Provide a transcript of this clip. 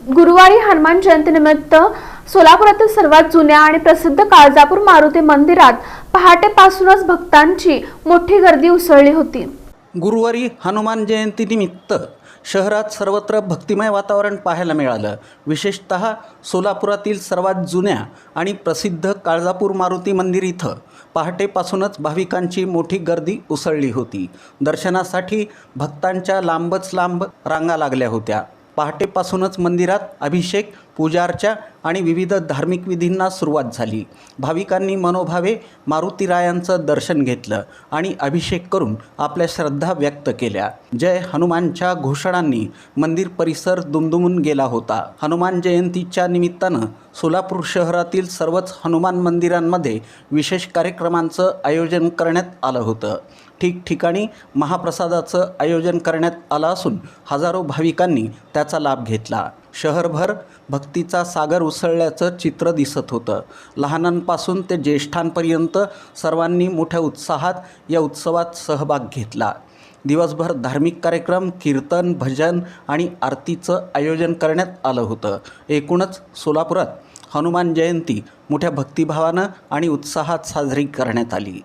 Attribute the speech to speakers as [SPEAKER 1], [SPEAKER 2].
[SPEAKER 1] गुरुवारी हनुमान जयंतीनिमित्त सोलापुरातील सर्वात जुन्या आणि प्रसिद्ध काळजापूर मारुती मंदिरात पहाटेपासूनच भक्तांची मोठी गर्दी उसळली होती।
[SPEAKER 2] गुरुवारी हनुमान जयंतीनिमित्त शहरात सर्वत्र भक्तिमय वातावरण पाहायला मिळालं। विशेषतः सोलापुरातील सर्वात जुन्या आणि प्रसिद्ध काळजापूर मारुती मंदिर इथं पहाटेपासूनच भाविकांची मोठी गर्दी उसळली होती। दर्शनासाठी भक्तांच्या लांबच लांब रांगा लागल्या होत्या। पहाटेपासूनच मंदिरात अभिषेक, पूजार्चा आणि विविध धार्मिक विधींना सुरुवात झाली। भाविकांनी मनोभावे मारुतीरायांचं दर्शन घेतलं आणि अभिषेक करून आपल्या श्रद्धा व्यक्त केल्या। जय हनुमानच्या घोषणांनी मंदिर परिसर दुमदुमून गेला होता। हनुमान जयंतीच्या निमित्तानं सोलापूर शहरातील सर्वच हनुमान मंदिरांमध्ये विशेष कार्यक्रमांचं आयोजन करण्यात आलं होतं। ठिकठिकाणी महाप्रसादाचं आयोजन करण्यात आलं असून हजारो भाविकांनी त्याचा लाभ घेतला। शहरभर भक्तीचा सागर उसळल्याचं चित्र दिसत होतं। लहानांपासून ते ज्येष्ठांपर्यंत सर्वांनी मोठ्या उत्साहात या उत्सवात सहभाग घेतला। दिवसभर धार्मिक कार्यक्रम, कीर्तन, भजन आणि आरतीचं आयोजन करण्यात आलं होतं। एकूणच सोलापुरात हनुमान जयंती मोठ्या भक्तिभावानं आणि उत्साहात साजरी करण्यात आली।